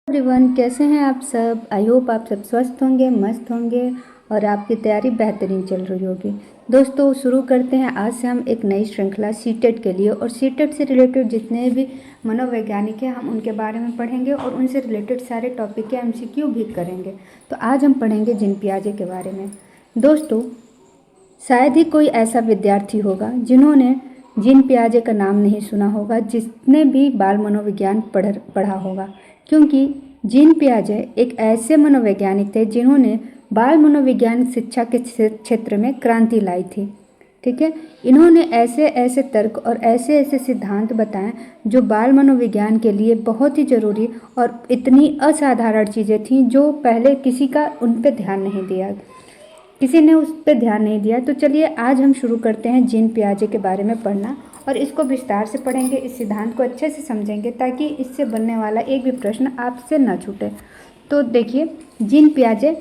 Everyone, कैसे हैं आप सब। आई होप आप सब स्वस्थ होंगे, मस्त होंगे और आपकी तैयारी बेहतरीन चल रही होगी। दोस्तों, शुरू करते हैं आज से हम एक नई श्रृंखला सीटेट के लिए। और सीटेट से रिलेटेड जितने भी मनोवैज्ञानिक हैं हम उनके बारे में पढ़ेंगे और उनसे रिलेटेड सारे टॉपिक के एमसीक्यू भी करेंगे। तो आज हम पढ़ेंगे जीन पियाजे के बारे में। दोस्तों, शायद ही कोई ऐसा विद्यार्थी होगा जिन्होंने जीन पियाजे का नाम नहीं सुना होगा, जिसने भी बाल मनोविज्ञान पढ़ा होगा। क्योंकि जीन पियाजे एक ऐसे मनोवैज्ञानिक थे जिन्होंने बाल मनोविज्ञान शिक्षा के क्षेत्र में क्रांति लाई थी। ठीक है, इन्होंने ऐसे ऐसे तर्क और ऐसे ऐसे सिद्धांत बताए जो बाल मनोविज्ञान के लिए बहुत ही ज़रूरी और इतनी असाधारण चीज़ें थीं जो पहले किसी का उन पर ध्यान नहीं दिया, किसी ने उस पर ध्यान नहीं दिया। तो चलिए आज हम शुरू करते हैं जीन पियाजे के बारे में पढ़ना और इसको विस्तार से पढ़ेंगे, इस सिद्धांत को अच्छे से समझेंगे ताकि इससे बनने वाला एक भी प्रश्न आपसे न छूटे। तो देखिए, जीन पियाजे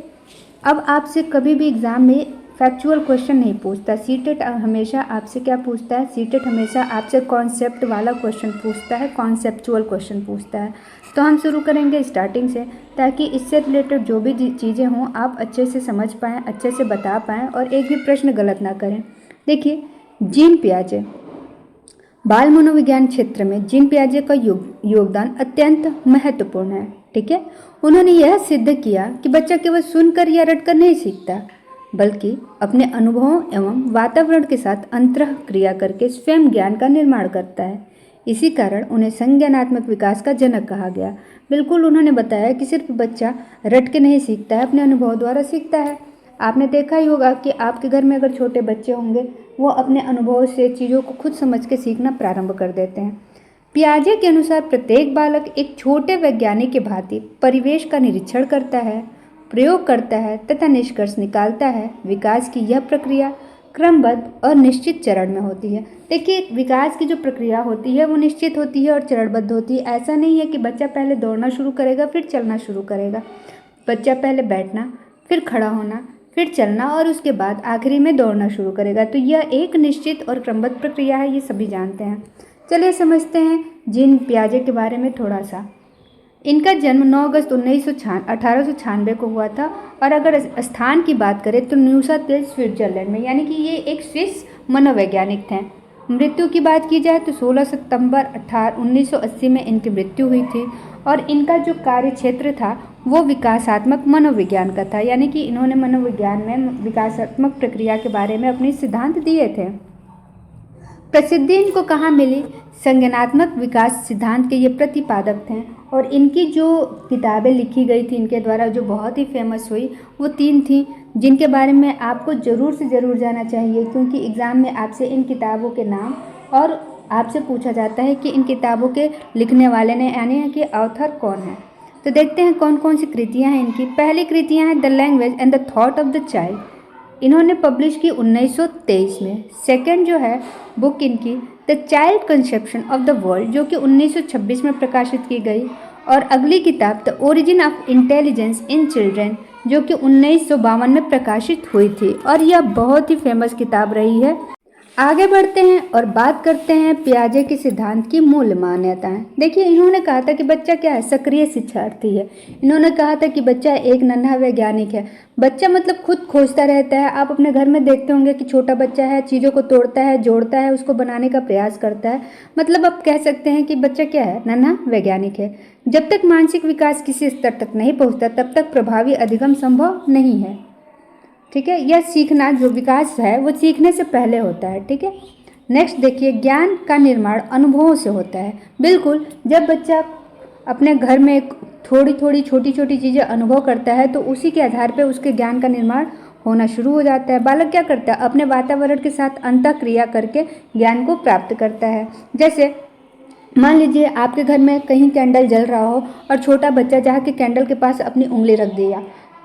अब आपसे कभी भी एग्ज़ाम में फैक्चुअल क्वेश्चन नहीं पूछता। सीटेट हमेशा आपसे क्या पूछता है? सीटेट हमेशा आपसे कॉन्सेप्ट वाला क्वेश्चन पूछता है, कॉन्सेप्चुअल क्वेश्चन पूछता है। तो हम शुरू करेंगे स्टार्टिंग से ताकि इससे रिलेटेड जो भी चीज़ें हों आप अच्छे से समझ पाएँ, अच्छे से बता पाएँ और एक भी प्रश्न गलत ना करें। देखिए, जीन पियाजे बाल मनोविज्ञान क्षेत्र में जीन पियाजे का योगदान अत्यंत महत्वपूर्ण है। ठीक है, उन्होंने यह सिद्ध किया कि बच्चा केवल सुनकर या रटकर नहीं सीखता, बल्कि अपने अनुभवों एवं वातावरण के साथ अंतः क्रिया करके स्वयं ज्ञान का निर्माण करता है। इसी कारण उन्हें संज्ञानात्मक विकास का जनक कहा गया। बिल्कुल, उन्होंने बताया कि सिर्फ बच्चा रट के नहीं सीखता है, अपने अनुभव द्वारा सीखता है। आपने देखा ही होगा कि आपके घर में अगर छोटे बच्चे होंगे वो अपने अनुभव से चीज़ों को खुद समझ के सीखना प्रारंभ कर देते हैं। पियाजे के अनुसार प्रत्येक बालक एक छोटे वैज्ञानिक के भांति परिवेश का निरीक्षण करता है, प्रयोग करता है तथा निष्कर्ष निकालता है। विकास की यह प्रक्रिया क्रमबद्ध और निश्चित चरण में होती है। देखिए, विकास की जो प्रक्रिया होती है वो निश्चित होती है और चरणबद्ध होती है। ऐसा नहीं है कि बच्चा पहले दौड़ना शुरू करेगा फिर चलना शुरू करेगा। बच्चा पहले बैठना, फिर खड़ा होना, फिर चलना और उसके बाद आखिरी में दौड़ना शुरू करेगा। तो यह एक निश्चित और क्रमबद्ध प्रक्रिया है, ये सभी जानते हैं। चलिए समझते हैं जीन पियाजे के बारे में थोड़ा सा। इनका जन्म 9 अगस्त 1896 को हुआ था और अगर स्थान की बात करें तो न्यूचैटेल स्विट्जरलैंड में, यानी कि ये एक स्विस मनोवैज्ञानिक थे। मृत्यु की बात की जाए तो 16 सितंबर 1980 में इनकी मृत्यु हुई थी और इनका जो कार्य क्षेत्र था वो विकासात्मक मनोविज्ञान का था, यानी कि इन्होंने मनोविज्ञान में विकासात्मक प्रक्रिया के बारे में अपने सिद्धांत दिए थे। प्रसिद्धि इनको कहाँ मिली? संज्ञानात्मक विकास सिद्धांत के ये प्रतिपादक थे और इनकी जो किताबें लिखी गई थी इनके द्वारा जो बहुत ही फेमस हुई वो 3 थी, जिनके बारे में आपको ज़रूर से ज़रूर जाना चाहिए, क्योंकि एग्ज़ाम में आपसे इन किताबों के नाम और आपसे पूछा जाता है कि इन किताबों के लिखने वाले ने, यानी कि ऑथर कौन है। तो देखते हैं कौन कौन सी कृतियाँ हैं इनकी। पहली कृतियाँ हैं the language and the thought of the child, इन्होंने पब्लिश की 1923 में। सेकंड जो है बुक इनकी the child conception of the world, जो कि 1926 में प्रकाशित की गई। और अगली किताब the origin of intelligence in children, जो कि 1952 में प्रकाशित हुई थी और यह बहुत ही फेमस किताब रही है। आगे बढ़ते हैं और बात करते हैं पियाजे के सिद्धांत की मूल मान्यताएं। देखिए, इन्होंने कहा था कि बच्चा क्या है? सक्रिय शिक्षार्थी है। इन्होंने कहा था कि बच्चा एक नन्हा वैज्ञानिक है। बच्चा मतलब खुद खोजता रहता है। आप अपने घर में देखते होंगे कि छोटा बच्चा है, चीज़ों को तोड़ता है, जोड़ता है, उसको बनाने का प्रयास करता है। मतलब आप कह सकते हैं कि बच्चा क्या है? नन्हा वैज्ञानिक है। जब तक मानसिक विकास किसी स्तर तक नहीं पहुँचता तब तक प्रभावी अधिगम संभव नहीं है। ठीक है, यह सीखना जो विकास है वो सीखने से पहले होता है। ठीक है, नेक्स्ट देखिए, ज्ञान का निर्माण अनुभवों से होता है। बिल्कुल, जब बच्चा अपने घर में थोड़ी थोड़ी छोटी छोटी चीज़ें अनुभव करता है तो उसी के आधार पर उसके ज्ञान का निर्माण होना शुरू हो जाता है। बालक क्या करता है? अपने वातावरण के साथ अंतःक्रिया करके ज्ञान को प्राप्त करता है। जैसे मान लीजिए आपके घर में कहीं कैंडल जल रहा हो और छोटा बच्चा जाके कैंडल के पास अपनी उंगली रख दिया,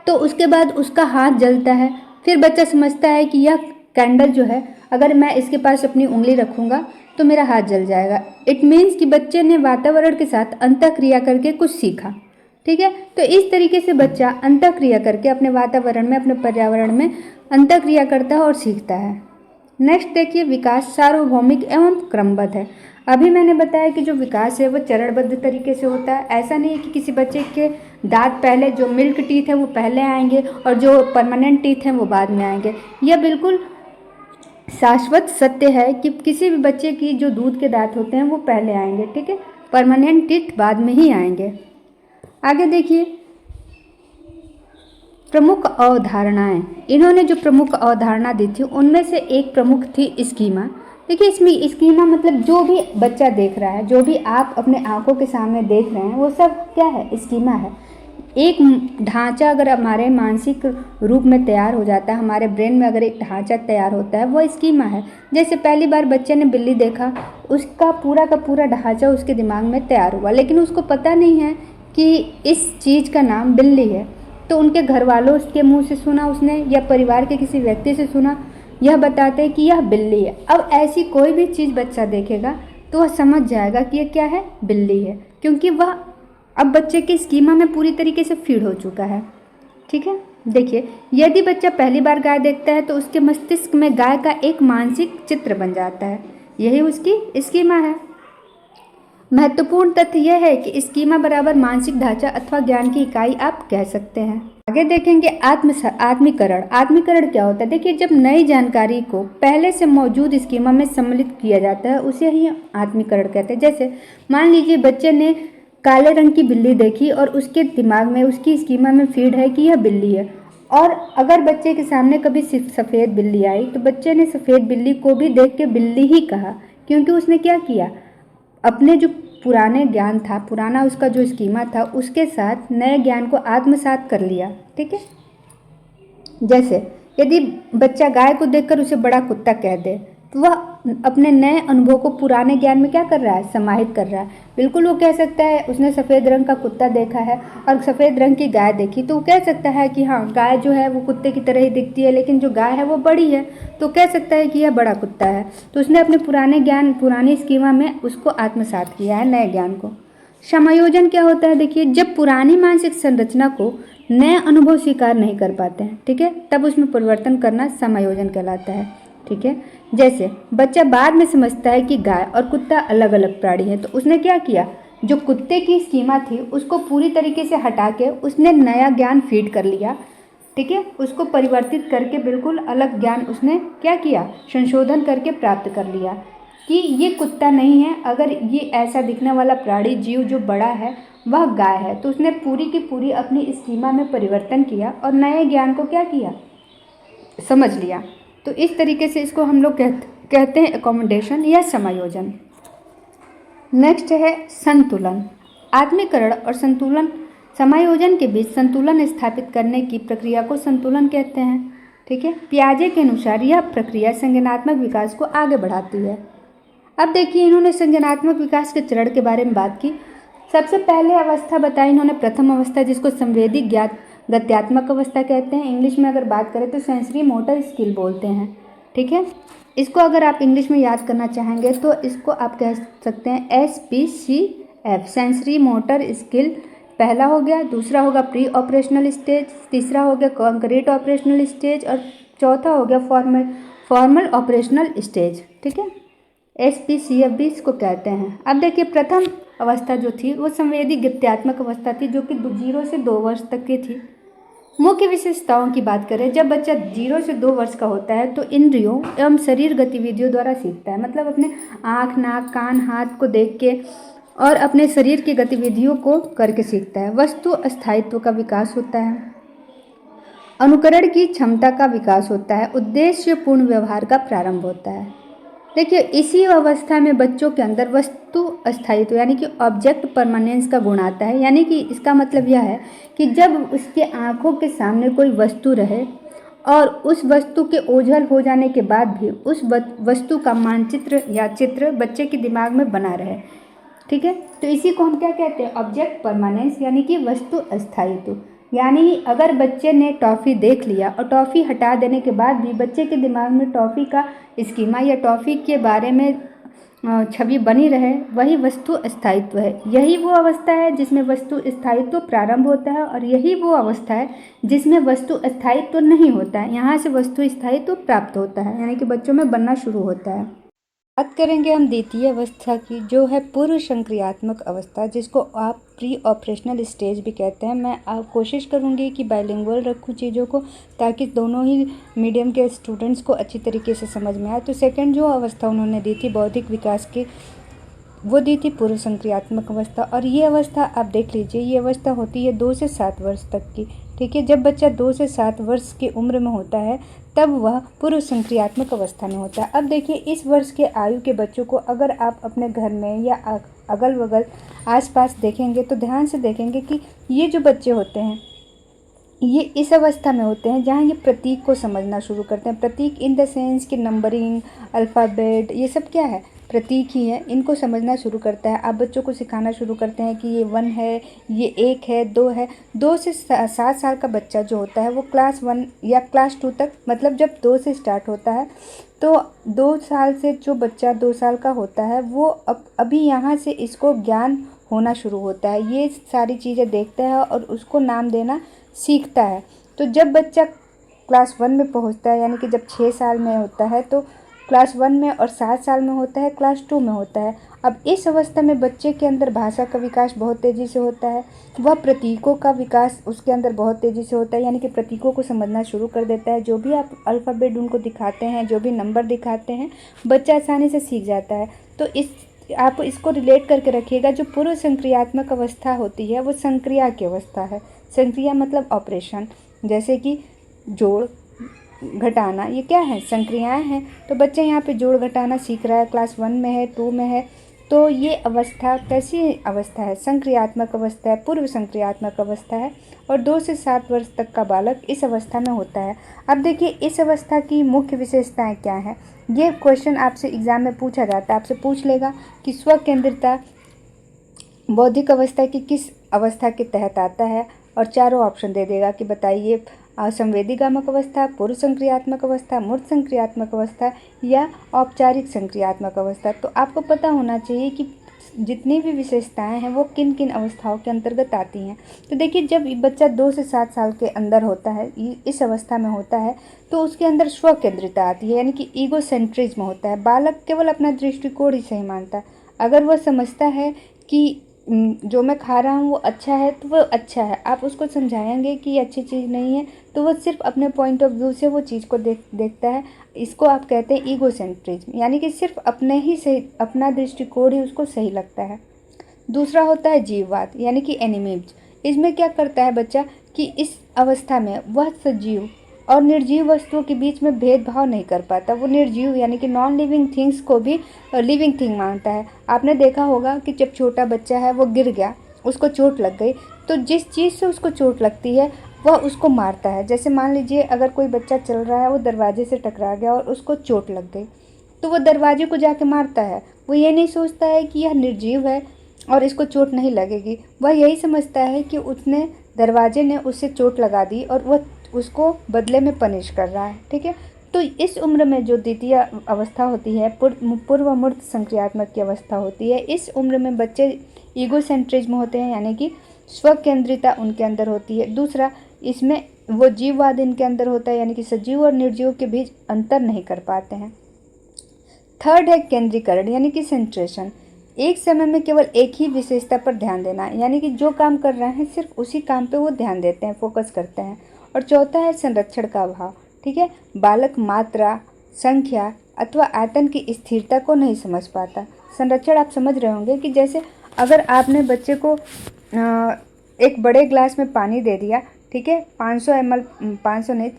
तो उसके बाद उसका हाथ जलता है। फिर बच्चा समझता है कि यह कैंडल जो है, अगर मैं इसके पास अपनी उंगली रखूँगा तो मेरा हाथ जल जाएगा। इट मीन्स कि बच्चे ने वातावरण के साथ अंतःक्रिया करके कुछ सीखा। ठीक है, तो इस तरीके से बच्चा अंतःक्रिया करके अपने वातावरण में, अपने पर्यावरण में अंतःक्रिया करता है और सीखता है। नेक्स्ट देखिए, विकास सार्वभौमिक एवं क्रमबद्ध है। अभी मैंने बताया कि जो विकास है वो चरणबद्ध तरीके से होता है। ऐसा नहीं है कि किसी बच्चे के दांत पहले, जो मिल्क टीथ है वो पहले आएंगे और जो परमानेंट टीथ हैं वो बाद में आएंगे। यह बिल्कुल शाश्वत सत्य है कि किसी भी बच्चे की जो दूध के दांत होते हैं वो पहले आएंगे, ठीक है, परमानेंट टीथ बाद में ही आएंगे। आगे देखिए, प्रमुख अवधारणाएं। इन्होंने जो प्रमुख अवधारणा दी थी उनमें से एक प्रमुख थी स्कीमा। देखिए, इसमें स्कीमा मतलब जो भी बच्चा देख रहा है, जो भी आप अपने आंखों के सामने देख रहे हैं वो सब क्या है, स्कीमा है। एक ढांचा अगर हमारे मानसिक रूप में तैयार हो जाता है, हमारे ब्रेन में अगर एक ढांचा तैयार होता है वो स्कीमा है। जैसे पहली बार बच्चे ने बिल्ली देखा, उसका पूरा का पूरा ढांचा उसके दिमाग में तैयार हुआ, लेकिन उसको पता नहीं है कि इस चीज़ का नाम बिल्ली है। तो उनके घर वालों के मुंह से सुना उसने, या परिवार के किसी व्यक्ति से सुना, यह बताते हैं कि यह बिल्ली है। अब ऐसी कोई भी चीज़ बच्चा देखेगा तो वह समझ जाएगा कि यह क्या है, बिल्ली है, क्योंकि वह अब बच्चे के स्कीमा में पूरी तरीके से फीड हो चुका है। ठीक है, देखिए, यदि बच्चा पहली बार गाय देखता है तो उसके मस्तिष्क में गाय का एक मानसिक चित्र बन जाता है, यही उसकी स्कीमा है। महत्वपूर्ण तथ्य यह है कि स्कीमा बराबर मानसिक ढांचा अथवा ज्ञान की इकाई आप कह सकते हैं। आगे देखेंगे आत्मीकरण। आत्मीकरण क्या होता है? देखिए, जब नई जानकारी को पहले से मौजूद स्कीमा में सम्मिलित किया जाता है उसे ही आत्मीकरण कहते हैं। जैसे मान लीजिए बच्चे ने काले रंग की बिल्ली देखी और उसके दिमाग में, उसकी स्कीमा में फीड है कि यह बिल्ली है, और अगर बच्चे के सामने कभी सफ़ेद बिल्ली आई तो बच्चे ने सफ़ेद बिल्ली को भी देख के बिल्ली ही कहा, क्योंकि उसने क्या किया, अपने जो पुराने ज्ञान था, पुराना उसका जो स्कीमा था, उसके साथ नए ज्ञान को आत्मसात कर लिया। ठीक है, जैसे यदि बच्चा गाय को देखकर उसे बड़ा कुत्ता कह दे तो वह अपने नए अनुभव को पुराने ज्ञान में क्या कर रहा है, समाहित कर रहा है। बिल्कुल वो कह सकता है, उसने सफ़ेद रंग का कुत्ता देखा है और सफ़ेद रंग की गाय देखी तो वो कह सकता है कि हाँ, गाय जो है वो कुत्ते की तरह ही दिखती है, लेकिन जो गाय है वो बड़ी है, तो कह सकता है कि यह बड़ा कुत्ता है। तो उसने अपने पुराने ज्ञान, पुरानी स्कीमा में उसको आत्मसात किया है, नए ज्ञान को। समायोजन क्या होता है? देखिए, जब पुरानी मानसिक संरचना को नए अनुभव स्वीकार नहीं कर पाते हैं, ठीक है, तब उसमें परिवर्तन करना समायोजन कहलाता है। ठीक है, जैसे बच्चा बाद में समझता है कि गाय और कुत्ता अलग अलग प्राणी हैं, तो उसने क्या किया, जो कुत्ते की स्कीमा थी उसको पूरी तरीके से हटा के उसने नया ज्ञान फीड कर लिया। ठीक है, उसको परिवर्तित करके बिल्कुल अलग ज्ञान उसने क्या किया, संशोधन करके प्राप्त कर लिया कि ये कुत्ता नहीं है, अगर ये ऐसा दिखने वाला प्राणी जीव जो बड़ा है वह गाय है। तो उसने पूरी की पूरी अपनी स्कीमा में परिवर्तन किया और नए ज्ञान को क्या किया, समझ लिया। तो इस तरीके से इसको हम लोग कहते हैं एकोमोडेशन या समायोजन। नेक्स्ट है संतुलन। आत्मीकरण और संतुलन, समायोजन के बीच संतुलन स्थापित करने की प्रक्रिया को संतुलन कहते हैं। ठीक है, पियाजे के अनुसार यह प्रक्रिया संज्ञानात्मक विकास को आगे बढ़ाती है। अब देखिए, इन्होंने संज्ञानात्मक विकास के चरण के बारे में बात की। सबसे पहले अवस्था बताई इन्होंने, प्रथम अवस्था, जिसको संवेदी गत्यात्मक अवस्था कहते हैं। इंग्लिश में अगर बात करें तो सेंसरी मोटर स्किल बोलते हैं। ठीक है, इसको अगर आप इंग्लिश में याद करना चाहेंगे तो इसको आप कह सकते हैं SPCF, सेंसरी मोटर स्किल पहला हो गया, दूसरा होगा प्री ऑपरेशनल स्टेज, तीसरा हो गया कॉन्क्रीट ऑपरेशनल स्टेज और चौथा हो गया फॉर्मल ऑपरेशनल स्टेज। ठीक है, SPCF भी इसको कहते हैं। अब देखिए, प्रथम अवस्था जो थी वो संवेदी गत्यात्मक अवस्था थी, जो कि 0 से 2 वर्ष तक की थी। मुख्य विशेषताओं की बात करें, जब बच्चा 0 से 2 वर्ष का होता है तो इंद्रियों एवं शरीर गतिविधियों द्वारा सीखता है, मतलब अपने आँख, नाक, कान, हाथ को देख के और अपने शरीर की गतिविधियों को करके सीखता है। वस्तु स्थायित्व का विकास होता है, अनुकरण की क्षमता का विकास होता है, उद्देश्यपूर्ण व्यवहार का प्रारंभ होता है। देखिए, इसी अवस्था में बच्चों के अंदर वस्तु स्थायित्व यानी कि ऑब्जेक्ट परमानेंस का गुण आता है। यानी कि इसका मतलब यह है कि जब उसके आँखों के सामने कोई वस्तु रहे और उस वस्तु के ओझल हो जाने के बाद भी उस वस्तु का मानचित्र या चित्र बच्चे के दिमाग में बना रहे। ठीक है, तो इसी को हम क्या कहते हैं, ऑब्जेक्ट परमानेंस यानी कि वस्तु स्थायित्व। यानी अगर बच्चे ने टॉफ़ी देख लिया और टॉफ़ी हटा देने के बाद भी बच्चे के दिमाग में टॉफ़ी का स्कीमा या टॉफ़ी के बारे में छवि बनी रहे, वही वस्तु स्थायित्व है। यही वो अवस्था है जिसमें वस्तु स्थायित्व प्रारंभ होता है और यही वो अवस्था है जिसमें वस्तु स्थायित्व नहीं होता है। यहाँ से वस्तु स्थायित्व प्राप्त होता है, यानी कि बच्चों में बनना शुरू होता है। बात करेंगे हम द्वितीय अवस्था की, जो है पूर्व संक्रियात्मक अवस्था, जिसको आप प्री ऑपरेशनल स्टेज भी कहते हैं। मैं आप कोशिश करूंगी कि बाइलिंगुअल रखूं चीज़ों को, ताकि दोनों ही मीडियम के स्टूडेंट्स को अच्छी तरीके से समझ में आए। तो सेकंड जो अवस्था उन्होंने दी थी बौद्धिक विकास की, वो दी थी पूर्व संक्रियात्मक अवस्था। और ये अवस्था आप देख लीजिए, ये अवस्था होती है 2 से 7 वर्ष तक की। ठीक है, जब बच्चा 2 से 7 वर्ष की उम्र में होता है तब वह पूर्व संक्रियात्मक अवस्था में होता है। अब देखिए, इस वर्ष के आयु के बच्चों को अगर आप अपने घर में या अगल बगल आसपास देखेंगे तो ध्यान से देखेंगे कि ये जो बच्चे होते हैं ये इस अवस्था में होते हैं जहाँ ये प्रतीक को समझना शुरू करते हैं। प्रतीक इन द सेंस कि नंबरिंग, अल्फ़ाबेट, ये सब क्या है, प्रतीक ही है। इनको समझना शुरू करता है। आप बच्चों को सिखाना शुरू करते हैं कि ये 1 है, ये 1 है, 2 है। 2 से 7 साल का बच्चा जो होता है वो क्लास 1 या क्लास 2 तक, मतलब जब 2 से स्टार्ट होता है तो 2 साल से जो बच्चा 2 साल का होता है वो अभी यहाँ से इसको ज्ञान होना शुरू होता है। ये सारी चीज़ें देखता है और उसको नाम देना सीखता है। तो जब बच्चा क्लास 1 में पहुंचता है, यानी कि जब 6 साल में होता है तो क्लास 1 में, और 7 साल में होता है क्लास 2 में होता है। अब इस अवस्था में बच्चे के अंदर भाषा का विकास बहुत तेज़ी से होता है। वह प्रतीकों का विकास उसके अंदर बहुत तेज़ी से होता है, यानी कि प्रतीकों को समझना शुरू कर देता है। जो भी आप अल्फ़ाबेट उनको दिखाते हैं, जो भी नंबर दिखाते हैं, बच्चा आसानी से सीख जाता है। तो आप इसको रिलेट करके रखिएगा। जो पूर्व संक्रियात्मक अवस्था होती है वो संक्रिया की अवस्था है। संक्रिया मतलब ऑपरेशन, जैसे कि जोड़ घटाना, ये क्या है, संक्रियाएं हैं। तो बच्चे यहाँ पे जोड़ घटाना सीख रहा है, क्लास 1 में है, 2 में है। तो ये अवस्था कैसी अवस्था है, संक्रियात्मक अवस्था है, पूर्व संक्रियात्मक अवस्था है। और 2 से 7 वर्ष तक का बालक इस अवस्था में होता है। अब देखिए, इस अवस्था की मुख्य विशेषताएं क्या हैं। ये क्वेश्चन आपसे एग्जाम में पूछा जाता है। आपसे पूछ लेगा कि स्व केंद्रिता बौद्धिक अवस्था की किस अवस्था के तहत आता है, और चारों ऑप्शन दे देगा कि बताइए संवेदीगामक अवस्था, पूर्व संक्रियात्मक अवस्था, मूर्त संक्रियात्मक अवस्था या औपचारिक संक्रियात्मक अवस्था। तो आपको पता होना चाहिए कि जितनी भी विशेषताएं हैं वो किन किन अवस्थाओं के अंतर्गत आती हैं। तो देखिए, जब बच्चा 2 से 7 साल के अंदर होता है, इस अवस्था में होता है, तो उसके अंदर स्व केंद्रिता आती है, यानी कि ईगोसेंट्रिज्म होता है। बालक केवल अपना दृष्टिकोण ही सही मानता है। अगर वह समझता है कि जो मैं खा रहा हूँ वो अच्छा है तो वो अच्छा है, आप उसको समझाएंगे कि ये अच्छी चीज़ नहीं है तो वो सिर्फ अपने पॉइंट ऑफ व्यू से वो चीज़ को देखता है। इसको आप कहते हैं ईगोसेंट्रिज्म, यानी कि सिर्फ अपने ही सही, अपना दृष्टिकोण ही उसको सही लगता है। दूसरा होता है जीववाद, यानी कि एनिमिज्म। इसमें क्या करता है बच्चा कि इस अवस्था में वह सजीव और निर्जीव वस्तुओं के बीच में भेदभाव नहीं कर पाता। वो निर्जीव यानी कि नॉन लिविंग थिंग्स को भी लिविंग थिंग मानता है। आपने देखा होगा कि जब छोटा बच्चा है वो गिर गया, उसको चोट लग गई, तो जिस चीज़ से उसको चोट लगती है वह उसको मारता है। जैसे मान लीजिए, अगर कोई बच्चा चल रहा है, वो दरवाजे से टकरा गया और उसको चोट लग गई, तो वो दरवाजे को जाके मारता है। वो ये नहीं सोचता है कि यह निर्जीव है और इसको चोट नहीं लगेगी। वह यही समझता है कि उसने दरवाजे ने उससे चोट लगा दी और वह उसको बदले में पनिश कर रहा है। ठीक है, तो इस उम्र में जो द्वितीय अवस्था होती है, पूर्व मूर्त संक्रियात्मक की अवस्था होती है, इस उम्र में बच्चे ईगोसेंट्रिज्म होते हैं, यानी कि स्व केंद्रिता उनके अंदर होती है। दूसरा, इसमें वो जीववाद इनके अंदर होता है, यानी कि सजीव और निर्जीव के बीच अंतर नहीं कर पाते हैं। थर्ड है केंद्रीकरण, यानी कि सेंट्रेशन। एक समय में केवल एक ही विशेषता पर ध्यान देना, यानी कि जो काम कर रहे हैं सिर्फ उसी काम पे वो ध्यान देते हैं, फोकस करते हैं। और चौथा है संरक्षण का अभाव। ठीक है, बालक मात्रा, संख्या अथवा आयतन की स्थिरता को नहीं समझ पाता। संरक्षण आप समझ रहे होंगे कि जैसे अगर आपने बच्चे को एक बड़े ग्लास में पानी दे दिया, ठीक है, 500 ml, 500 नहीं,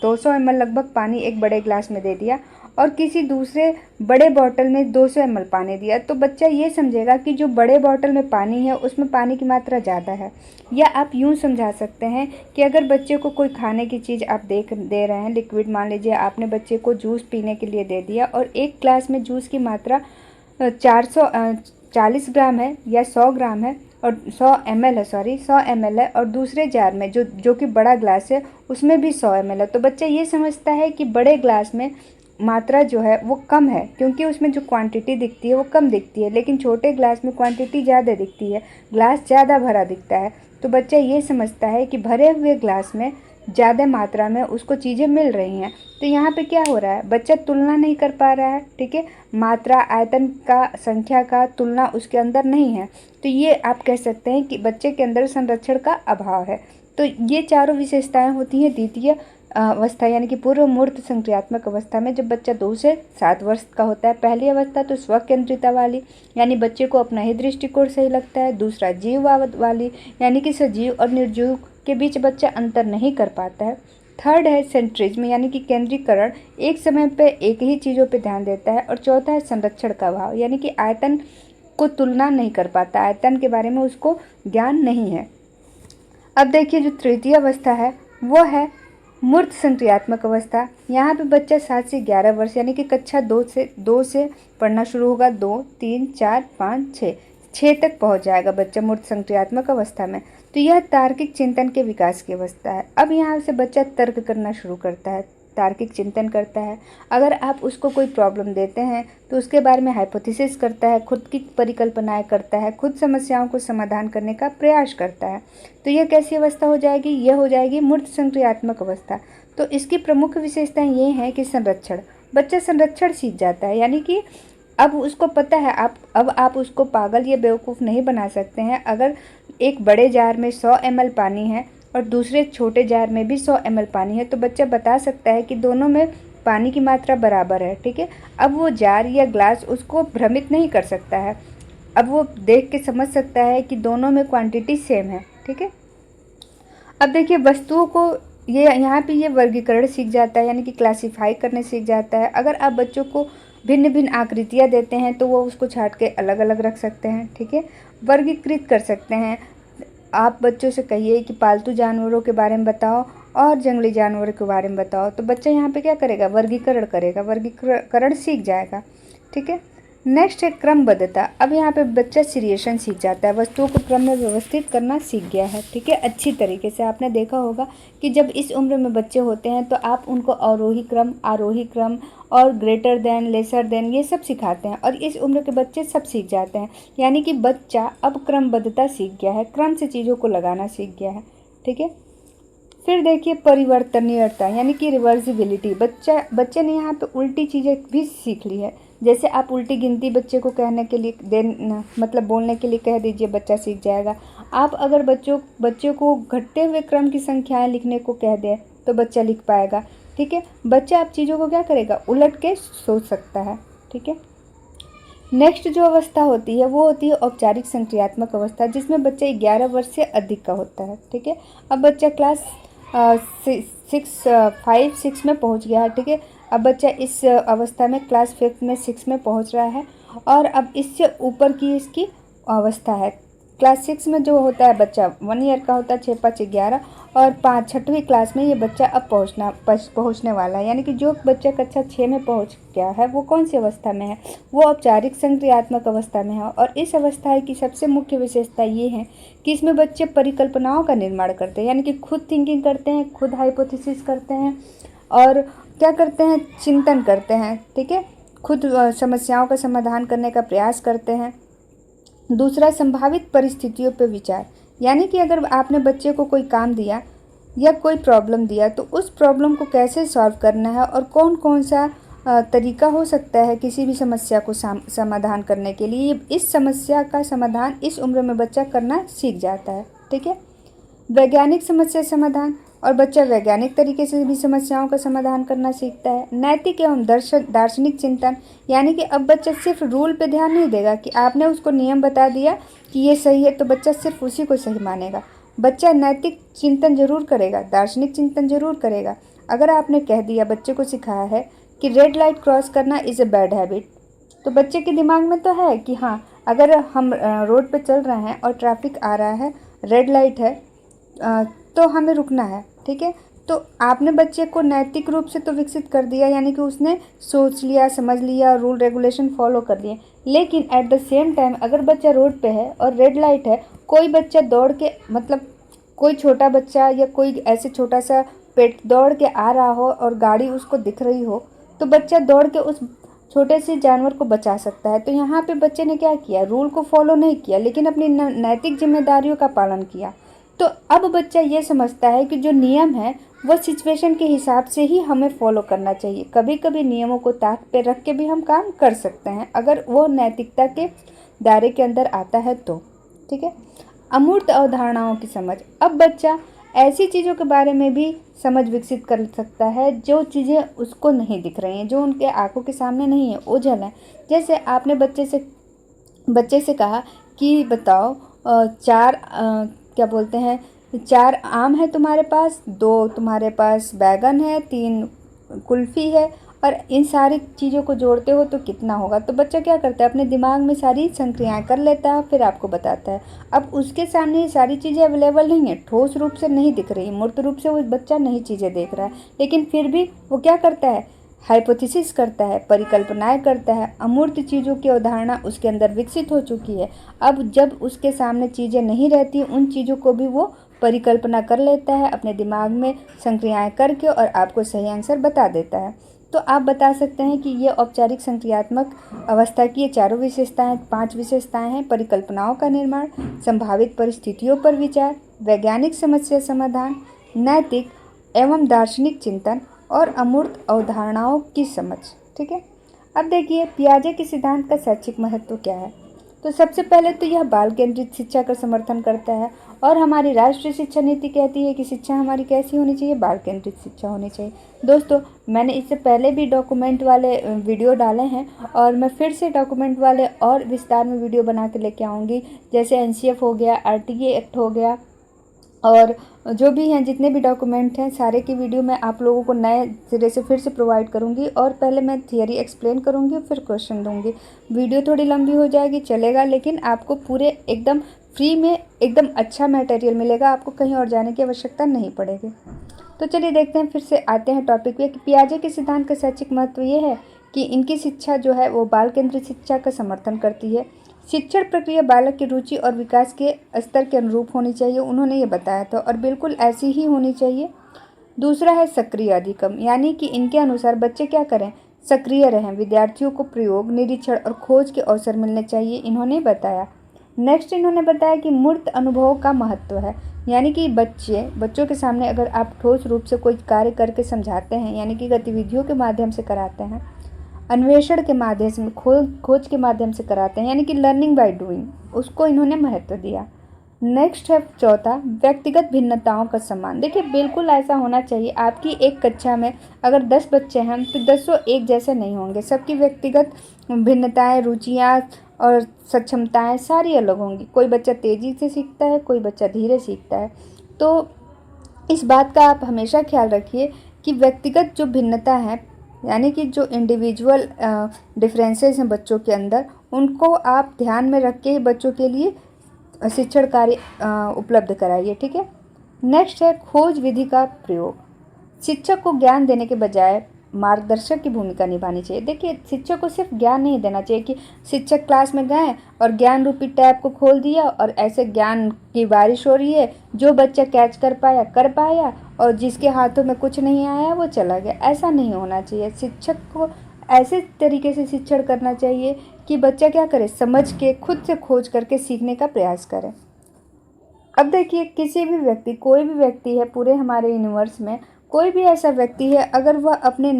200 ml लगभग पानी एक बड़े ग्लास में दे दिया, और किसी दूसरे बड़े बॉटल में 200 ml पानी दिया, तो बच्चा ये समझेगा कि जो बड़े बॉटल में पानी है उसमें पानी की मात्रा ज़्यादा है। या आप यूँ समझा सकते हैं कि अगर बच्चे को कोई खाने की चीज़ आप दे रहे हैं, लिक्विड, मान लीजिए आपने बच्चे को जूस पीने के लिए दे दिया और एक ग्लास में जूस की मात्रा 440 ग्राम है या 100 ग्राम है और 100 ml है, 100 ml है, और दूसरे जार में जो कि बड़ा ग्लास है उसमें भी 100 ml है, तो बच्चा ये समझता है कि बड़े ग्लास में मात्रा जो है वो कम है, क्योंकि उसमें जो क्वांटिटी दिखती है वो कम दिखती है, लेकिन छोटे ग्लास में क्वांटिटी ज़्यादा दिखती है, ग्लास ज़्यादा भरा दिखता है। तो बच्चा ये समझता है कि भरे हुए ग्लास में ज़्यादा मात्रा में उसको चीज़ें मिल रही हैं। तो यहाँ पे क्या हो रहा है, बच्चा तुलना नहीं कर पा रहा है, ठीक है, मात्रा आयतन का संख्या का तुलना उसके अंदर नहीं है। तो ये आप कह सकते हैं कि बच्चे के अंदर संरक्षण का अभाव है। तो ये चारों विशेषताएं होती हैं द्वितीय अवस्था यानी कि पूर्व मूर्त संक्रियात्मक अवस्था में, जब बच्चा 2 से 7 वर्ष का होता है। पहली अवस्था तो स्व केंद्रिता वाली, यानी बच्चे को अपना ही दृष्टिकोण सही लगता है। दूसरा जीववाद वाली, यानी कि सजीव और निर्जीव के बीच बच्चा अंतर नहीं कर पाता है। थर्ड है सेंट्रिज्म, यानी कि केंद्रीकरण, एक समय पे एक ही चीज़ों पे ध्यान देता है। और चौथा है संरक्षण का अभाव, यानी कि आयतन को तुलना नहीं कर पाता, आयतन के बारे में उसको ज्ञान नहीं है। अब देखिए जो तृतीय अवस्था है वो है मूर्त संक्रियात्मक अवस्था। यहाँ पे बच्चा 7 से 11 वर्ष यानी कि कक्षा 2 से पढ़ना शुरू होगा। 2, 3, 4, 5, 6 तक पहुँच जाएगा बच्चा मूर्त संक्रियात्मक अवस्था में। तो यह तार्किक चिंतन के विकास की अवस्था है। अब यहाँ से बच्चा तर्क करना शुरू करता है, तार्किक चिंतन करता है। अगर आप उसको कोई प्रॉब्लम देते हैं तो उसके बारे में हाइपोथेसिस करता है, खुद की परिकल्पनाएं करता है, खुद समस्याओं को समाधान करने का प्रयास करता है। तो यह कैसी अवस्था हो जाएगी, यह हो जाएगी मूर्त संक्रियात्मक अवस्था। तो इसकी प्रमुख विशेषताएं ये हैं कि संरक्षण, बच्चा संरक्षण सीख जाता है, यानी कि अब उसको पता है अब आप उसको पागल या बेवकूफ़ नहीं बना सकते हैं। अगर एक बड़े जार में 100 ml पानी है और दूसरे छोटे जार में भी 100 ml पानी है, तो बच्चा बता सकता है कि दोनों में पानी की मात्रा बराबर है, ठीक है। अब वो जार या ग्लास उसको भ्रमित नहीं कर सकता है, अब वो देख के समझ सकता है कि दोनों में क्वांटिटी सेम है, ठीक है। अब देखिए वस्तुओं को ये यहाँ पे ये वर्गीकरण सीख जाता है, यानी कि क्लासीफाई करने सीख जाता है। अगर आप बच्चों को भिन्न भिन्न आकृतियाँ देते हैं तो वो उसको छांट के अलग अलग रख सकते हैं, ठीक है, वर्गीकृत कर सकते हैं। आप बच्चों से कहिए कि पालतू जानवरों के बारे में बताओ और जंगली जानवरों के बारे में बताओ, तो बच्चा यहाँ पे क्या करेगा, वर्गीकरण करेगा, वर्गीकरण सीख जाएगा, ठीक है। नेक्स्ट है क्रमबद्धता। अब यहाँ पे बच्चा सीरिएशन सीख जाता है, वस्तुओं को क्रम में व्यवस्थित करना सीख गया है, ठीक है, अच्छी तरीके से। आपने देखा होगा कि जब इस उम्र में बच्चे होते हैं तो आप उनको अवरोही क्रम, आरोही क्रम और ग्रेटर देन, लेसर देन ये सब सिखाते हैं, और इस उम्र के बच्चे सब सीख जाते हैं। यानी कि बच्चा अब क्रमबद्धता सीख गया है, क्रम से चीज़ों को लगाना सीख गया है, ठीक है। फिर देखिए परिवर्तनीयता, यानी कि रिवर्सिबिलिटी, बच्चे ने यहाँ पे उल्टी चीज़ें भी सीख ली है। जैसे आप उल्टी गिनती बच्चे को कहने के लिए मतलब बोलने के लिए कह दीजिए, बच्चा सीख जाएगा। आप अगर बच्चों को घटते हुए क्रम की संख्याएं लिखने को कह दें तो बच्चा लिख पाएगा, ठीक है। बच्चा आप चीज़ों को क्या करेगा, उलट के सोच सकता है, ठीक है। नेक्स्ट जो अवस्था होती है वो होती है औपचारिक संक्रियात्मक अवस्था, जिसमें बच्चा 11 वर्ष से अधिक का होता है, ठीक है। अब बच्चा क्लास 6 में पहुंच गया है, ठीक है। अब बच्चा इस अवस्था में क्लास 5 में 6 में पहुंच रहा है, और अब इससे ऊपर की इसकी अवस्था है। क्लास 6 में जो होता है बच्चा 1 ईयर का होता है, 6 5 11, और 6वीं क्लास में ये बच्चा अब पहुंचने वाला है। यानी कि जो बच्चा कक्षा 6 में पहुंच गया है वो कौन सी अवस्था में है, वो औपचारिक संक्रियात्मक अवस्था में है। और इस अवस्था की सबसे मुख्य विशेषता ये है कि इसमें बच्चे परिकल्पनाओं का निर्माण करते हैं, यानी कि खुद थिंकिंग करते हैं, खुद हाइपोथेसिस करते हैं, और क्या करते हैं, चिंतन करते हैं, ठीक है, खुद समस्याओं का समाधान करने का प्रयास करते हैं। दूसरा, संभावित परिस्थितियों पर विचार, यानी कि अगर आपने बच्चे को कोई काम दिया या कोई प्रॉब्लम दिया तो उस प्रॉब्लम को कैसे सॉल्व करना है और कौन कौन सा तरीका हो सकता है किसी भी समस्या को समाधान करने के लिए, इस समस्या का समाधान इस उम्र में बच्चा करना सीख जाता है, ठीक है। वैज्ञानिक समस्या समाधान, और बच्चा वैज्ञानिक तरीके से भी समस्याओं का समाधान करना सीखता है। नैतिक एवं दार्शनिक चिंतन, यानी कि अब बच्चा सिर्फ रूल पे ध्यान नहीं देगा कि आपने उसको नियम बता दिया कि ये सही है तो बच्चा सिर्फ उसी को सही मानेगा। बच्चा नैतिक चिंतन जरूर करेगा, दार्शनिक चिंतन जरूर करेगा। अगर आपने कह दिया, बच्चे को सिखाया है कि रेड लाइट क्रॉस करना इज़ अ बैड हैबिट, तो बच्चे के दिमाग में तो है कि हाँ, अगर हम रोड पे चल रहे हैं और ट्रैफिक आ रहा है, रेड लाइट है, तो हमें रुकना है, ठीक है। तो आपने बच्चे को नैतिक रूप से तो विकसित कर दिया, यानी कि उसने सोच लिया, समझ लिया, रूल रेगुलेशन फॉलो कर लिए। लेकिन एट द सेम टाइम अगर बच्चा रोड पे है और रेड लाइट है, कोई बच्चा दौड़ के, मतलब कोई छोटा बच्चा या कोई ऐसे छोटा सा पेट दौड़ के आ रहा हो और गाड़ी उसको दिख रही हो, तो बच्चा दौड़ के उस छोटे से जानवर को बचा सकता है। तो यहाँ पे बच्चे ने क्या किया, रूल को फॉलो नहीं किया लेकिन अपनी नैतिक जिम्मेदारियों का पालन किया। तो अब बच्चा ये समझता है कि जो नियम है वो सिचुएशन के हिसाब से ही हमें फॉलो करना चाहिए। कभी कभी नियमों को ताक पे रख के भी हम काम कर सकते हैं, अगर वो नैतिकता के दायरे के अंदर आता है तो। ठीक है। अमूर्त अवधारणाओं की समझ। अब बच्चा ऐसी चीज़ों के बारे में भी समझ विकसित कर सकता है जो चीज़ें उसको नहीं दिख रही हैं, जो उनके आंखों के सामने नहीं है, ओझल है। जैसे आपने बच्चे से कहा कि बताओ चार क्या बोलते हैं, 4 आम है तुम्हारे पास, 2 तुम्हारे पास बैगन है, 3 कुल्फ़ी है, और इन सारी चीज़ों को जोड़ते हो तो कितना होगा। तो बच्चा क्या करता है, अपने दिमाग में सारी संक्रियाएँ कर लेता है, फिर आपको बताता है। अब उसके सामने ये सारी चीज़ें अवेलेबल नहीं है, ठोस रूप से नहीं दिख रही, मूर्त रूप से वो बच्चा नहीं चीज़ें देख रहा है, लेकिन फिर भी वो क्या करता है, हाइपोथेसिस करता है, परिकल्पनाएं करता है। अमूर्त चीज़ों की अवधारणा उसके अंदर विकसित हो चुकी है। अब जब उसके सामने चीज़ें नहीं रहती, उन चीज़ों को भी वो परिकल्पना कर लेता है अपने दिमाग में संक्रियाएं करके, और आपको सही आंसर बता देता है। तो आप बता सकते हैं कि ये औपचारिक संक्रियात्मक अवस्था की ये चारों विशेषताएं, 5 विशेषताएं हैं। परिकल्पनाओं का निर्माण, संभावित परिस्थितियों पर विचार, वैज्ञानिक समस्या समाधान, नैतिक एवं दार्शनिक चिंतन और अमूर्त अवधारणाओं की समझ। ठीक है। अब देखिए पियाजे के सिद्धांत का शैक्षिक महत्व क्या है। तो सबसे पहले तो यह बाल केंद्रित शिक्षा का समर्थन करता है, और हमारी राष्ट्रीय शिक्षा नीति कहती है कि शिक्षा हमारी कैसी होनी चाहिए, बाल केंद्रित शिक्षा होनी चाहिए। दोस्तों मैंने इससे पहले भी डॉक्यूमेंट वाले वीडियो डाले हैं, और मैं फिर से डॉक्यूमेंट वाले और विस्तार में वीडियो बना के लेके आऊँगी। जैसे एनसीएफ हो गया, आरटीए एक्ट हो गया, और जो भी हैं जितने भी डॉक्यूमेंट हैं सारे की वीडियो मैं आप लोगों को नए सिरे से फिर से प्रोवाइड करूंगी, और पहले मैं थियरी एक्सप्लेन करूंगी, फिर क्वेश्चन दूंगी। वीडियो थोड़ी लंबी हो जाएगी चलेगा, लेकिन आपको पूरे एकदम फ्री में एकदम अच्छा मटेरियल मिलेगा, आपको कहीं और जाने की आवश्यकता नहीं पड़ेगी। तो चलिए देखते हैं, फिर से आते हैं टॉपिक पे कि पियाजे के सिद्धांत का शैक्षिक महत्व ये है कि इनकी शिक्षा जो है वो बाल केंद्रित शिक्षा का समर्थन करती है। शिक्षण प्रक्रिया बालक की रुचि और विकास के स्तर के अनुरूप होनी चाहिए, उन्होंने ये बताया था, और बिल्कुल ऐसी ही होनी चाहिए। दूसरा है सक्रिय अधिगम, यानी कि इनके अनुसार बच्चे क्या करें, सक्रिय रहें, विद्यार्थियों को प्रयोग, निरीक्षण और खोज के अवसर मिलने चाहिए, इन्होंने बताया। नेक्स्ट इन्होंने बताया कि मूर्त अनुभवों का महत्व है, यानी कि बच्चों के सामने अगर आप ठोस रूप से कोई कार्य करके समझाते हैं, यानी कि गतिविधियों के माध्यम से कराते हैं, अन्वेषण के माध्यम से, खोज के माध्यम से कराते हैं, यानी कि लर्निंग बाय डूइंग, उसको इन्होंने महत्व दिया। नेक्स्ट है चौथा, व्यक्तिगत भिन्नताओं का सम्मान। देखिए बिल्कुल ऐसा होना चाहिए, आपकी एक कक्षा में अगर 10 बच्चे हैं तो 10 एक जैसे नहीं होंगे, सबकी व्यक्तिगत भिन्नताएं, रुचियाँ और सक्षमताएं सारी अलग होंगी। कोई बच्चा तेज़ी से सीखता है, कोई बच्चा धीरे सीखता है। तो इस बात का आप हमेशा ख्याल रखिए कि व्यक्तिगत जो भिन्नता है, यानी कि जो इंडिविजुअल डिफरेंसेस हैं बच्चों के अंदर, उनको आप ध्यान में रख के ही बच्चों के लिए शिक्षण कार्य उपलब्ध कराइए। ठीक है। नेक्स्ट है खोज विधि का प्रयोग। शिक्षक को ज्ञान देने के बजाय मार्गदर्शक की भूमिका निभानी चाहिए। देखिए शिक्षक को सिर्फ ज्ञान नहीं देना चाहिए कि शिक्षक क्लास में गए और ज्ञान रूपी टैब को खोल दिया और ऐसे ज्ञान की बारिश हो रही है, जो बच्चा कैच कर पाया और जिसके हाथों में कुछ नहीं आया वो चला गया। ऐसा नहीं होना चाहिए। शिक्षक को ऐसे तरीके से शिक्षण करना चाहिए कि बच्चा क्या करे, समझ के खुद से खोज करके सीखने का प्रयास करे। अब देखिए किसी भी व्यक्ति, कोई भी व्यक्ति है पूरे हमारे यूनिवर्स में, कोई भी ऐसा व्यक्ति है, अगर वह अपने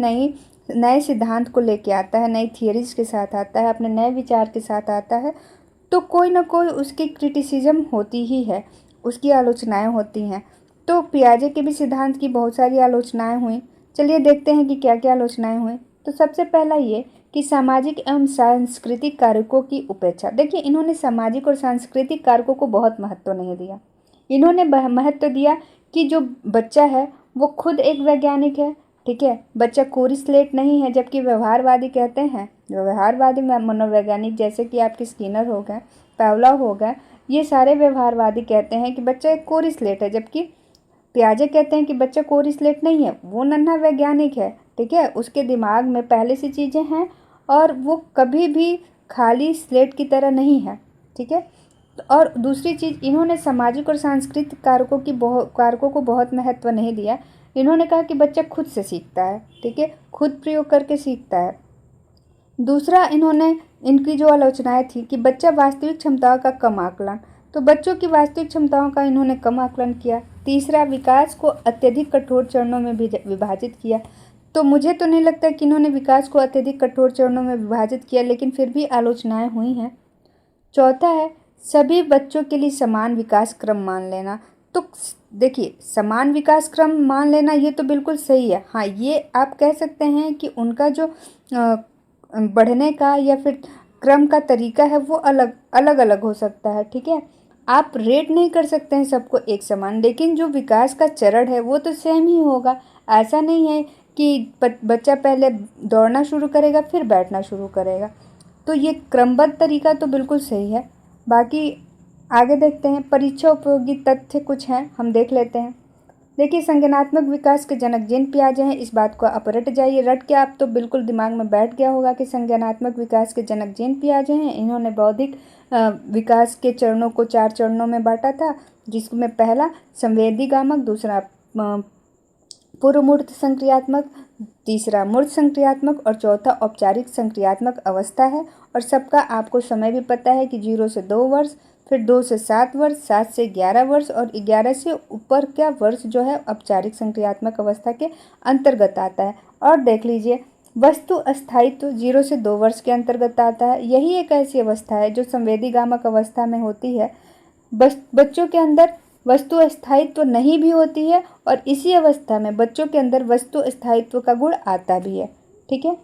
नए सिद्धांत को लेके आता है, नई थियरीज के साथ आता है, अपने नए विचार के साथ आता है, तो कोई ना कोई उसकी क्रिटिसिज्म होती ही है, उसकी आलोचनाएं होती हैं। तो पियाजे के भी सिद्धांत की बहुत सारी आलोचनाएं हुई। चलिए देखते हैं कि क्या क्या आलोचनाएं हुई। तो सबसे पहला ये कि सामाजिक एवं सांस्कृतिक कारकों की उपेक्षा। देखिए इन्होंने सामाजिक और सांस्कृतिक कारकों को बहुत महत्व नहीं दिया। इन्होंने महत्व दिया कि जो बच्चा है वो खुद एक वैज्ञानिक है। ठीक है, बच्चा कोरी स्लेट नहीं है, जबकि व्यवहारवादी कहते हैं, जो व्यवहारवादी मनोवैज्ञानिक जैसे कि आपके स्किनर हो गए, पावलोव हो गए, ये सारे व्यवहारवादी कहते हैं कि बच्चा एक कोरी स्लेट है, जबकि पियाजे कहते हैं कि बच्चा कोरी स्लेट नहीं है, वो नन्हा वैज्ञानिक है। ठीक है, उसके दिमाग में पहले से चीज़ें हैं और वो कभी भी खाली स्लेट की तरह नहीं है। ठीक है। और दूसरी चीज़, इन्होंने सामाजिक और सांस्कृतिक कारकों को बहुत महत्व नहीं दिया। इन्होंने कहा कि बच्चा खुद से सीखता है। ठीक है, खुद प्रयोग करके सीखता है। दूसरा, इनकी जो आलोचनाएं थी कि बच्चा वास्तविक क्षमताओं का कम आकलन। तो बच्चों की वास्तविक क्षमताओं का इन्होंने कम आकलन किया। तीसरा, विकास को अत्यधिक कठोर चरणों में भी विभाजित किया। तो मुझे तो नहीं लगता कि इन्होंने विकास को अत्यधिक कठोर चरणों में विभाजित किया, लेकिन फिर भी आलोचनाएं हुई हैं। चौथा है, सभी बच्चों के लिए समान विकास क्रम मान लेना। तो देखिए, समान विकास क्रम मान लेना ये तो बिल्कुल सही है। हाँ, ये आप कह सकते हैं कि उनका जो बढ़ने का या फिर क्रम का तरीका है वो अलग अलग हो सकता है। ठीक है, आप रेट नहीं कर सकते हैं सबको एक समान, लेकिन जो विकास का चरण है वो तो सेम ही होगा। ऐसा नहीं है कि बच्चा पहले दौड़ना शुरू करेगा फिर बैठना शुरू करेगा। तो ये क्रमबद्ध तरीका तो बिल्कुल सही है। बाकी आगे देखते हैं, परीक्षा उपयोगी तथ्य कुछ हैं, हम देख लेते हैं। देखिए, संज्ञानात्मक विकास के जनक जीन पियाजे हैं, इस बात को आप रट जाइए। रट के आप तो बिल्कुल दिमाग में बैठ गया होगा कि संज्ञानात्मक विकास के जनक जीन पियाजे हैं। इन्होंने बौद्धिक विकास के चरणों को 4 चरणों में बांटा था, जिसमें पहला संवेदीगामक, दूसरा पूर्व मूर्त संक्रियात्मक, तीसरा मूर्त संक्रियात्मक और चौथा औपचारिक संक्रियात्मक अवस्था है। और सबका आपको समय भी पता है कि 0 से 2 वर्ष, फिर 2 से 7 वर्ष, 7 से 11 वर्ष और 11 से ऊपर का वर्ष जो है औपचारिक संक्रियात्मक अवस्था के अंतर्गत आता है। और देख लीजिए, वस्तु अस्थायित्व 0 से 2 वर्ष के अंतर्गत आता है। यही एक ऐसी अवस्था है जो संवेदीगामक अवस्था में होती है। बच्चों के अंदर वस्तु अस्थायित्व नहीं भी होती है और इसी अवस्था में बच्चों के अंदर वस्तु अस्थायित्व का गुण आता भी है। ठीक है,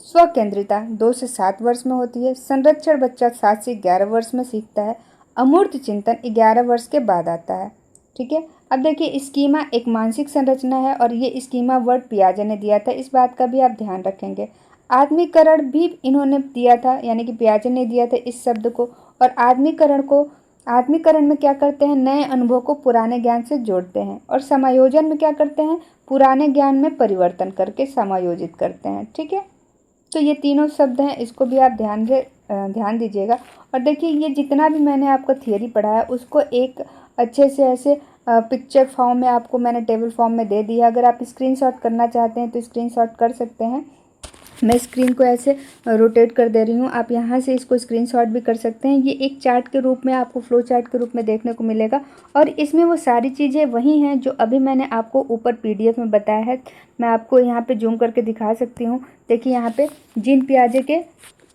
स्वकेंद्रिता 2 से 7 वर्ष में होती है। संरक्षण बच्चा 7 से 11 वर्ष में सीखता है। अमूर्त चिंतन 11 वर्ष के बाद आता है। ठीक है, अब देखिए, स्कीमा एक मानसिक संरचना है और ये स्कीमा वर्ड पियाजे ने दिया था, इस बात का भी आप ध्यान रखेंगे। आत्मीकरण भी इन्होंने दिया था, यानी कि पियाजे ने दिया था इस शब्द को। और आत्मीकरण में क्या करते हैं, नए अनुभव को पुराने ज्ञान से जोड़ते हैं। और समायोजन में क्या करते हैं, पुराने ज्ञान में परिवर्तन करके समायोजित करते हैं। ठीक है, तो ये तीनों शब्द हैं, इसको भी आप ध्यान दीजिएगा। और देखिए, ये जितना भी मैंने आपको थियरी पढ़ाया उसको एक अच्छे से ऐसे पिक्चर फॉर्म में आपको मैंने टेबल फॉर्म में दे दिया। अगर आप स्क्रीनशॉट करना चाहते हैं तो स्क्रीनशॉट कर सकते हैं। मैं स्क्रीन को ऐसे रोटेट कर दे रही हूँ, आप यहाँ से इसको स्क्रीनशॉट भी कर सकते हैं। ये एक चार्ट के रूप में आपको फ्लो चार्ट के रूप में देखने को मिलेगा और इसमें वो सारी चीज़ें वही हैं जो अभी मैंने आपको ऊपर PDF में बताया है। मैं आपको यहाँ पे जूम करके दिखा सकती हूँ। देखिए, यहाँ पे जीन पियाजे के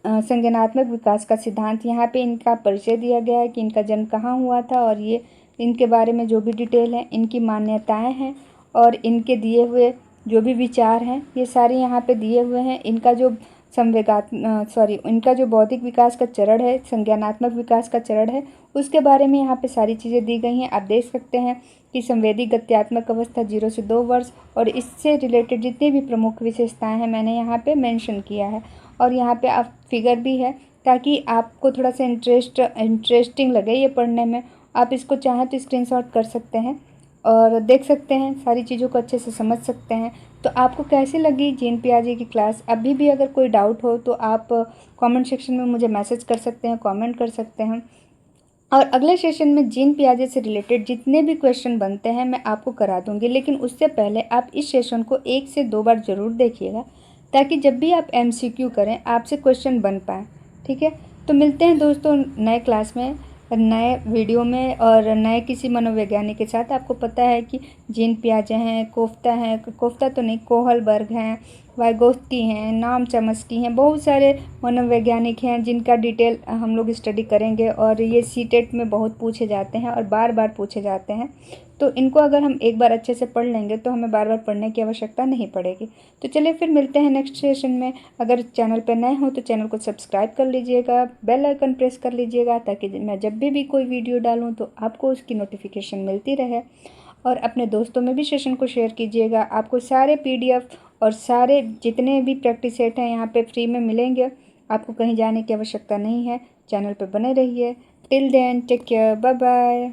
संज्ञानात्मक विकास का सिद्धांत, यहाँ पे इनका परिचय दिया गया है कि इनका जन्म कहाँ हुआ था और ये इनके बारे में जो भी डिटेल है, इनकी मान्यताएँ हैं और इनके दिए हुए जो भी विचार हैं ये सारे यहाँ पे दिए हुए हैं। इनका जो इनका जो बौद्धिक विकास का चरण है, संज्ञानात्मक विकास का चरण है, उसके बारे में यहाँ पे सारी चीज़ें दी गई हैं। आप देख सकते हैं कि संवेदी गत्यात्मक अवस्था 0 से 2 वर्ष और इससे रिलेटेड जितनी भी प्रमुख विशेषताएं हैं मैंने यहाँ पे मेंशन किया है। और यहाँ पे आप फिगर भी है ताकि आपको थोड़ा सा इंटरेस्टिंग लगे ये पढ़ने में। आप इसको चाहें तो स्क्रीनशॉट कर सकते हैं और देख सकते हैं, सारी चीज़ों को अच्छे से समझ सकते हैं। तो आपको कैसी लगी जीन पियाजे की क्लास? अभी भी अगर कोई डाउट हो तो आप कमेंट सेक्शन में मुझे मैसेज कर सकते हैं, कमेंट कर सकते हैं। और अगले सेशन में जीन पियाजे से रिलेटेड जितने भी क्वेश्चन बनते हैं मैं आपको करा दूंगी, लेकिन उससे पहले आप इस सेशन को 1 से 2 बार ज़रूर देखिएगा ताकि जब भी आप MCQ करें आपसे क्वेश्चन बन पाए। ठीक है, तो मिलते हैं दोस्तों नए क्लास में, नए वीडियो में और नए किसी मनोवैज्ञानिक के साथ। आपको पता है कि जीन पियाजे हैं, कोफ्ता तो नहीं, कोहलबर्ग हैं, वाइगोत्स्की हैं, नाम चॉम्स्की हैं, बहुत सारे मनोवैज्ञानिक हैं जिनका डिटेल हम लोग स्टडी करेंगे। और ये CTET में बहुत पूछे जाते हैं और बार बार पूछे जाते हैं, तो इनको अगर हम एक बार अच्छे से पढ़ लेंगे तो हमें बार बार पढ़ने की आवश्यकता नहीं पड़ेगी। तो चलिए फिर मिलते हैं नेक्स्ट सेशन में। अगर चैनल पर नए हो तो चैनल को सब्सक्राइब कर लीजिएगा, बेल आइकन प्रेस कर लीजिएगा ताकि मैं जब भी कोई वीडियो डालूँ तो आपको उसकी नोटिफिकेशन मिलती रहे। और अपने दोस्तों में भी सेशन को शेयर कीजिएगा। आपको सारे PDF और सारे जितने भी प्रैक्टिस सेट हैं यहाँ पे फ्री में मिलेंगे, आपको कहीं जाने की आवश्यकता नहीं है। चैनल पर बने रहिए। Till then take care, bye bye.